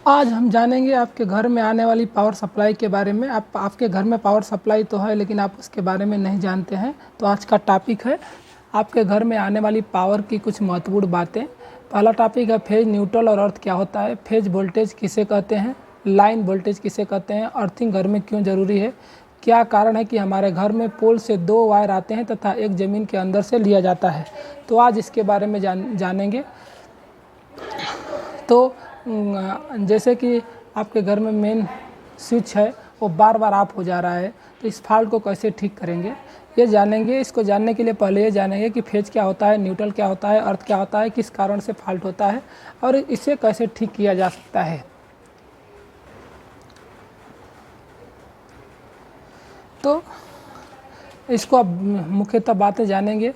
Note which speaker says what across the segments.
Speaker 1: आज हम जानेंगे आपके घर में आने वाली पावर सप्लाई के बारे में। आपके घर में पावर सप्लाई तो है, लेकिन आप उसके बारे में नहीं जानते हैं। तो आज का टॉपिक है आपके घर में आने वाली पावर की कुछ महत्वपूर्ण बातें। पहला टॉपिक है फेज, न्यूट्रल और अर्थ क्या होता है। फेज वोल्टेज किसे कहते हैं, लाइन वोल्टेज किसे कहते हैं, अर्थिंग घर में क्यों ज़रूरी है, क्या कारण है कि हमारे घर में पोल से 2 वायर आते हैं तथा एक ज़मीन के अंदर से लिया जाता है। तो आज इसके बारे में जानेंगे। तो जैसे कि आपके घर में मेन स्विच है वो बार बार ऑफ हो जा रहा है, तो इस फॉल्ट को कैसे ठीक करेंगे ये जानेंगे। इसको जानने के लिए पहले ये जानेंगे कि फेज क्या होता है, न्यूट्रल क्या होता है, अर्थ क्या होता है, किस कारण से फॉल्ट होता है और इसे कैसे ठीक किया जा सकता है। तो इसको अब मुख्यतः बातें जानेंगे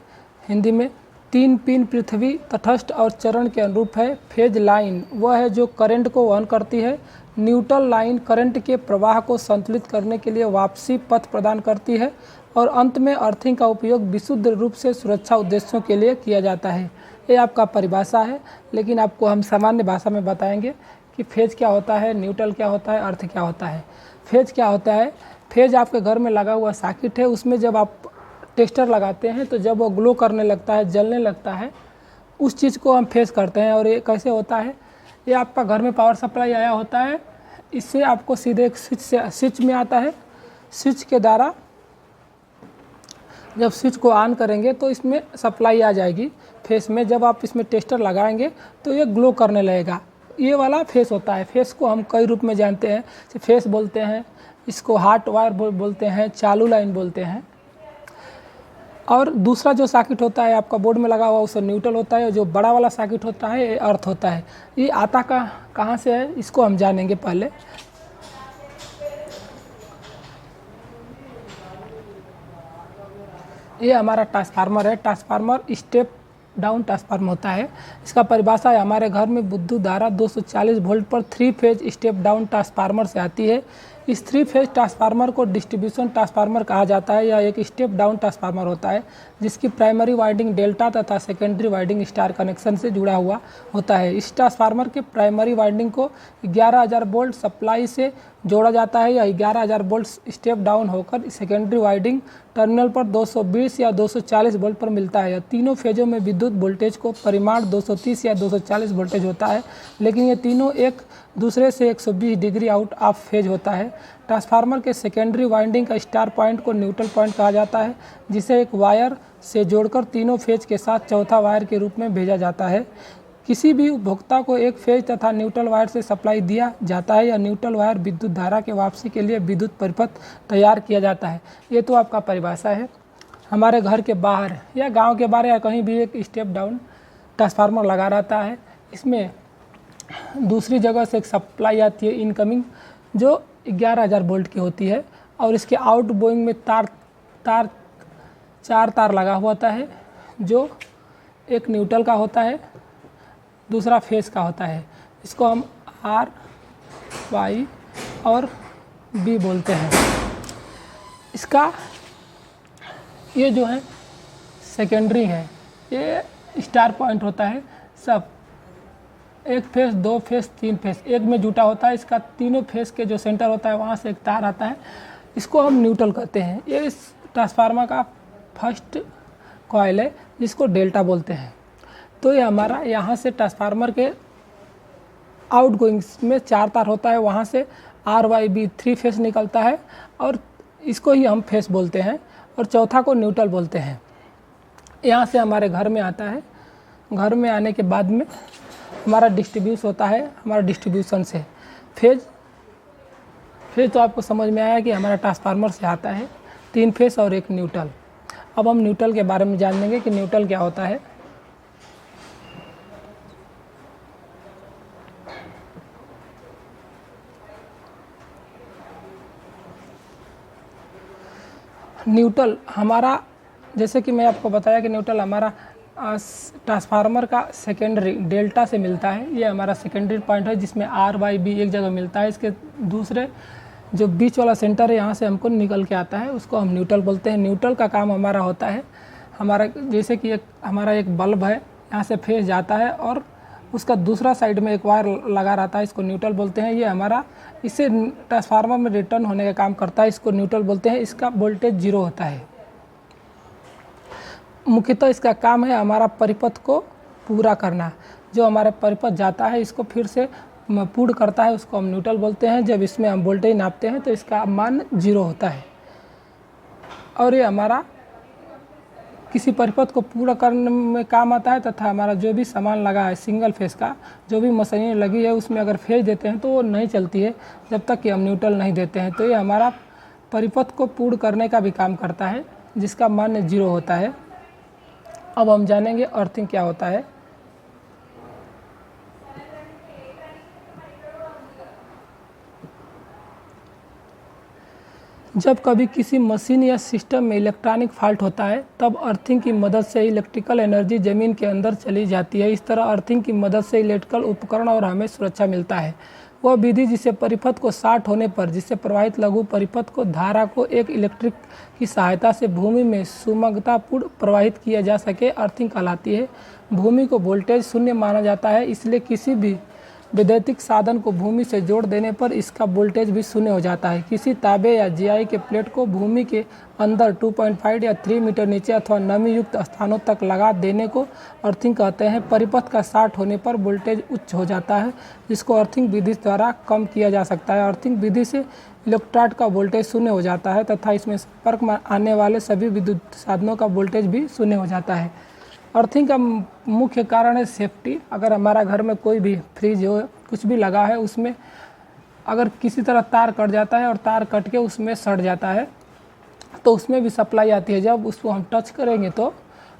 Speaker 1: हिंदी में। 3 पिन पृथ्वी, तटस्थ और चरण के अनुरूप है। फेज लाइन वह है जो करंट को वहन करती है। न्यूट्रल लाइन करंट के प्रवाह को संतुलित करने के लिए वापसी पथ प्रदान करती है। और अंत में अर्थिंग का उपयोग विशुद्ध रूप से सुरक्षा उद्देश्यों के लिए किया जाता है। ये आपका परिभाषा है, लेकिन आपको हम सामान्य भाषा में बताएंगे कि फेज क्या होता है, न्यूट्रल क्या होता है, अर्थ क्या होता है। फेज क्या होता है, फेज आपके घर में लगा हुआ सॉकेट है, उसमें जब आप टेस्टर लगाते हैं तो जब वो ग्लो करने लगता है, जलने लगता है, उस चीज़ को हम फेज करते हैं। और ये कैसे होता है, ये आपका घर में पावर सप्लाई आया होता है, इससे आपको सीधे एक स्विच में आता है। स्विच के द्वारा जब स्विच को ऑन करेंगे तो इसमें सप्लाई आ जाएगी फेस में। जब आप इसमें टेस्टर लगाएंगे तो ये ग्लो करने लगेगा। ये वाला फेस होता है। फेस को हम कई रूप में जानते हैं, जैसे फेस बोलते हैं, इसको हॉट वायर बोलते हैं, चालू लाइन बोलते हैं। और दूसरा जो सॉकेट होता है आपका बोर्ड में लगा हुआ उसे न्यूट्रल होता है। जो बड़ा वाला सॉकेट होता है ये अर्थ होता है। ये आता कहाँ से है इसको हम जानेंगे पहले। ये हमारा ट्रांसफार्मर है। ट्रांसफार्मर स्टेप डाउन ट्रांसफार्मर होता है। इसका परिभाषा है, हमारे घर में विद्युत धारा 240 वोल्ट पर 3 फेज स्टेप डाउन ट्रांसफार्मर से आती है। इस 3 फेज ट्रांसफार्मर को डिस्ट्रीब्यूशन ट्रांसफार्मर कहा जाता है। यह एक स्टेप डाउन ट्रांसफार्मर होता है जिसकी प्राइमरी वाइंडिंग डेल्टा तथा सेकेंडरी वाइंडिंग स्टार कनेक्शन से जुड़ा हुआ होता है। इस ट्रांसफार्मर के प्राइमरी वाइंडिंग को 11,000 वोल्ट सप्लाई से जोड़ा जाता है। यह 11,000 वोल्ट स्टेप डाउन होकर सेकेंडरी वाइंडिंग टर्मिनल पर 220 या 240 वोल्ट पर मिलता है। तीनों फेजों में विद्युत वोल्टेज को परिमाण 230 या 240 वोल्टेज होता है, लेकिन ये तीनों एक दूसरे से 120 डिग्री आउट ऑफ फेज होता है। ट्रांसफार्मर के सेकेंडरी वाइंडिंग का स्टार पॉइंट को न्यूट्रल पॉइंट कहा जाता है, जिसे एक वायर से जोड़कर तीनों फेज के साथ चौथा वायर के रूप में भेजा जाता है। किसी भी उपभोक्ता को एक फेज तथा न्यूट्रल वायर से सप्लाई दिया जाता है या न्यूट्रल वायर विद्युत धारा के वापसी के लिए विद्युत परिपथ तैयार किया जाता है। ये तो आपका परिभाषा है। हमारे घर के बाहर या गांव के बाहर या कहीं भी एक स्टेप डाउन ट्रांसफार्मर लगा रहता है। इसमें दूसरी जगह से एक सप्लाई आती है इनकमिंग, जो 11,000 वोल्ट की होती है। और इसके आउट गोइंग में चार तार लगा हुआ होता है, जो एक न्यूट्रल का होता है, दूसरा फेस का होता है। इसको हम R, Y और B बोलते हैं। इसका ये जो है सेकेंडरी है, ये स्टार पॉइंट होता है। सब एक फेस, 2 फेस, 3 फेस एक में जुटा होता है। इसका तीनों फेस के जो सेंटर होता है वहाँ से एक तार आता है, इसको हम न्यूट्रल कहते हैं। ये इस ट्रांसफार्मर का फर्स्ट कॉइल है जिसको डेल्टा बोलते हैं। तो ये हमारा यहाँ से ट्रांसफार्मर के आउट गोइंग में 4 तार होता है, वहाँ से RYB 3 फेस निकलता है और इसको ही हम फेस बोलते हैं, और चौथा को न्यूट्रल बोलते हैं। यहाँ से हमारे घर में आता है। घर में आने के बाद में हमारा डिस्ट्रीब्यूशन होता है। हमारा डिस्ट्रीब्यूशन से फेज तो आपको समझ में आया कि हमारा ट्रांसफार्मर से आता है 3 फेस और एक न्यूट्रल। अब हम न्यूट्रल के बारे में जान लेंगे कि न्यूट्रल क्या होता है। न्यूट्रल हमारा, जैसे कि मैं आपको बताया कि न्यूट्रल हमारा ट्रांसफार्मर का सेकेंडरी डेल्टा से मिलता है। ये हमारा सेकेंडरी पॉइंट है जिसमें RYB एक जगह मिलता है। इसके दूसरे जो बीच वाला सेंटर है यहाँ से हमको निकल के आता है, उसको हम न्यूट्रल बोलते हैं। न्यूट्रल का काम हमारा होता है, हमारा जैसे कि हमारा एक बल्ब है, यहाँ से फेज जाता है और उसका दूसरा साइड में एक वायर लगा रहता है, इसको न्यूट्रल बोलते हैं। ये हमारा इससे ट्रांसफार्मर में रिटर्न होने का काम करता है, इसको न्यूट्रल बोलते हैं। इसका वोल्टेज 0 होता है। मुख्यतः इसका काम है हमारा परिपथ को पूरा करना। जो हमारे परिपथ जाता है इसको फिर से पूर्ण करता है, उसको हम न्यूट्रल बोलते हैं। जब इसमें हम वोल्टेज नापते हैं तो इसका मान 0 होता है। और ये हमारा किसी परिपथ को पूरा करने में काम आता है, तथा हमारा जो भी सामान लगा है सिंगल फेस का, जो भी मशीनें लगी है उसमें अगर फेज देते हैं तो वो नहीं चलती है जब तक कि हम न्यूट्रल नहीं देते हैं। तो ये हमारा परिपथ को पूर्ण करने का भी काम करता है, जिसका मान 0 होता है। अब हम जानेंगे अर्थिंग क्या होता है। जब कभी किसी मशीन या सिस्टम में इलेक्ट्रॉनिक फॉल्ट होता है तब अर्थिंग की मदद से इलेक्ट्रिकल एनर्जी ज़मीन के अंदर चली जाती है। इस तरह अर्थिंग की मदद से इलेक्ट्रिकल उपकरण और हमें सुरक्षा मिलता है। वह विधि जिसे परिपथ को शॉर्ट होने पर जिससे प्रवाहित लघु परिपथ को धारा को एक इलेक्ट्रिक की सहायता से भूमि में सुगमतापूर्ण प्रवाहित किया जा सके, अर्थिंग कहलाती है। भूमि को वोल्टेज 0 माना जाता है, इसलिए किसी भी वैद्युतिक साधन को भूमि से जोड़ देने पर इसका वोल्टेज भी 0 हो जाता है। किसी तांबे या जीआई के प्लेट को भूमि के अंदर 2.5 या 3 मीटर नीचे अथवा नमी युक्त स्थानों तक लगा देने को अर्थिंग कहते हैं। परिपथ का शॉर्ट होने पर वोल्टेज उच्च हो जाता है, जिसको अर्थिंग विधि द्वारा कम किया जा सकता है। अर्थिंग विधि से इलेक्ट्रोड का वोल्टेज 0 हो जाता है तथा इसमें संपर्क में आने वाले सभी विद्युत साधनों का वोल्टेज भी 0 हो जाता है। अर्थिंग का मुख्य कारण है सेफ्टी। अगर हमारा घर में कोई भी फ्रिज हो, कुछ भी लगा है, उसमें अगर किसी तरह तार कट जाता है और तार कट के उसमें सट जाता है तो उसमें भी सप्लाई आती है। जब उसको हम टच करेंगे तो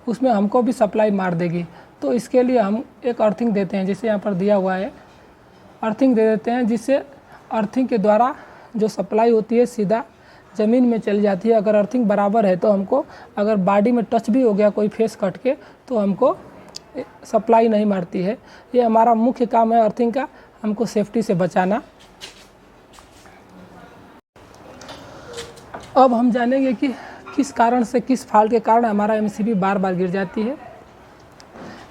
Speaker 1: उसमें हमको भी सप्लाई मार देगी। तो इसके लिए हम एक अर्थिंग देते हैं, जैसे यहाँ पर दिया हुआ है, अर्थिंग दे देते हैं, जिससे अर्थिंग के द्वारा जो सप्लाई होती है सीधा ज़मीन में चली जाती है। अगर अर्थिंग बराबर है तो हमको, अगर बॉडी में टच भी हो गया कोई फेस कट के, तो हमको सप्लाई नहीं मारती है। ये हमारा मुख्य काम है अर्थिंग का, हमको सेफ्टी से बचाना। अब हम जानेंगे कि किस कारण से, किस फॉल्ट के कारण हमारा एमसीबी बार बार गिर जाती है।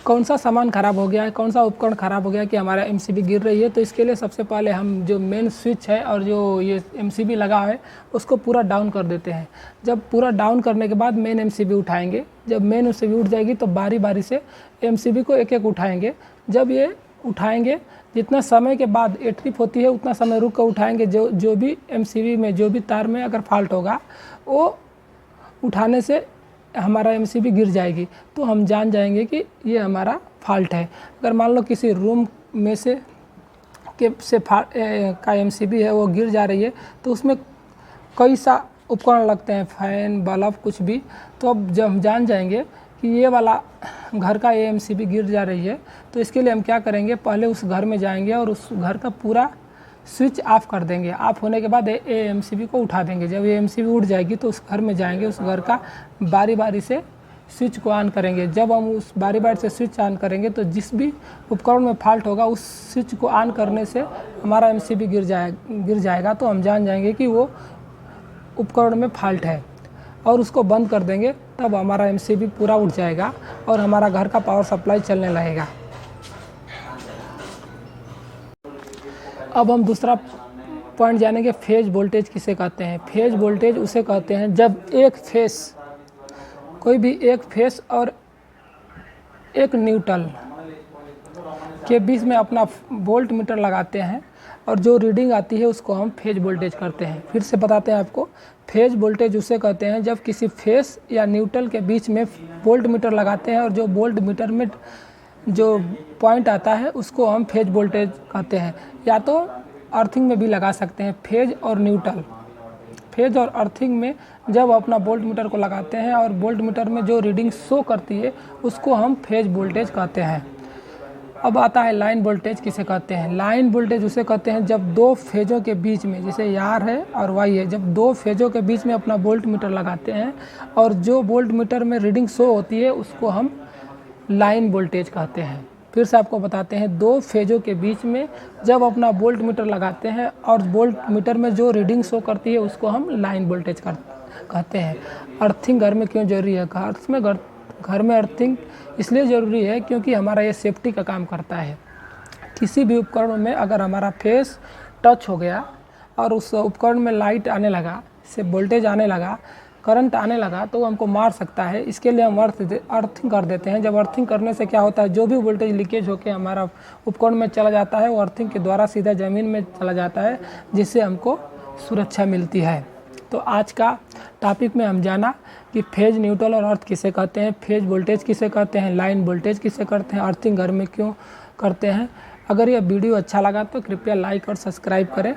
Speaker 1: कौन सा सामान ख़राब हो गया है, कौन सा उपकरण ख़राब हो गया कि हमारा एमसीबी गिर रही है। तो इसके लिए सबसे पहले हम जो मेन स्विच है और जो ये एमसीबी लगा है उसको पूरा डाउन कर देते हैं। जब पूरा डाउन करने के बाद मेन एमसीबी उठाएंगे। जब मेन एमसीबी उठ जाएगी तो बारी बारी से एमसीबी को एक एक उठाएंगे। जब ये उठाएंगे, जितना समय के बाद ये ट्रिप होती है उतना समय रुक कर उठाएंगे। जो भी एमसीबी में, जो भी तार में अगर फॉल्ट होगा, वो उठाने से हमारा एमसीबी गिर जाएगी। तो हम जान जाएंगे कि ये हमारा फॉल्ट है। अगर मान लो किसी रूम में से का एमसीबी है वो गिर जा रही है, तो उसमें कई सा उपकरण लगते हैं, फैन, बल्ब, कुछ भी। तो अब जब हम जान जाएंगे कि ये वाला घर का ये एमसीबी गिर जा रही है, तो इसके लिए हम क्या करेंगे, पहले उस घर में जाएंगे और उस घर का पूरा स्विच ऑफ कर देंगे। ऑफ होने के बाद ये एमसीबी को उठा देंगे। जब ये एमसीबी उठ जाएगी तो उस घर में जाएंगे, उस घर का बारी बारी से स्विच को ऑन करेंगे। जब हम उस बारी बारी से स्विच ऑन करेंगे तो जिस भी उपकरण में फॉल्ट होगा उस स्विच को ऑन करने से हमारा एमसीबी गिर जाएगा। तो हम जान जाएंगे कि वो उपकरण में फॉल्ट है और उसको बंद कर देंगे। तब हमारा एमसीबी पूरा उठ जाएगा और हमारा घर का पावर सप्लाई चलने लगेगा। अब हम दूसरा पॉइंट जानेंगे, फेज वोल्टेज किसे कहते हैं। फेज वोल्टेज उसे कहते हैं जब एक फेस, कोई भी एक फेस और एक न्यूट्रल के बीच में अपना वोल्ट मीटर लगाते हैं और जो रीडिंग आती है उसको हम फेज वोल्टेज करते हैं। फिर से बताते हैं आपको, फेज वोल्टेज उसे कहते हैं जब किसी फेस या न्यूट्रल के बीच में वोल्ट मीटर लगाते हैं और जो वोल्ट मीटर में जो पॉइंट आता है उसको हम फेज वोल्टेज कहते हैं। या तो अर्थिंग में भी लगा सकते हैं, फेज और न्यूट्रल। फेज और अर्थिंग में जब अपना वोल्ट मीटर को लगाते हैं और वोल्ट मीटर में जो रीडिंग शो करती है उसको हम फेज वोल्टेज कहते हैं। अब आता है लाइन वोल्टेज किसे कहते हैं। लाइन वोल्टेज उसे कहते हैं जब दो फेजों के बीच में, जैसे आर है और वाई है, जब दो फेजों के बीच में अपना वोल्ट मीटर लगाते हैं और जो वोल्ट मीटर में रीडिंग शो होती है उसको हम लाइन वोल्टेज कहते हैं। फिर से आपको बताते हैं, दो फेजों के बीच में जब अपना वोल्ट मीटर लगाते हैं और वोल्ट मीटर में जो रीडिंग शो करती है उसको हम लाइन वोल्टेज कहते हैं। अर्थिंग घर में क्यों जरूरी है। घर में अर्थिंग इसलिए ज़रूरी है क्योंकि हमारा ये सेफ्टी का काम करता है। किसी भी उपकरण में अगर हमारा फेस टच हो गया और उस उपकरण में लाइट आने लगा, से वोल्टेज आने लगा, करंट आने लगा, तो वो हमको मार सकता है। इसके लिए हम अर्थिंग कर देते हैं। जब अर्थिंग करने से क्या होता है, जो भी वोल्टेज लीकेज होकर हमारा उपकरण में चला जाता है वो अर्थिंग के द्वारा सीधा ज़मीन में चला जाता है, जिससे हमको सुरक्षा मिलती है। तो आज का टॉपिक में हम जाना कि फेज, न्यूट्रल और अर्थ किसे कहते हैं, फेज वोल्टेज किसे कहते हैं, लाइन वोल्टेज किसे कहते हैं, अर्थिंग घर में क्यों करते हैं। अगर यह वीडियो अच्छा लगा तो कृपया लाइक और सब्सक्राइब करें।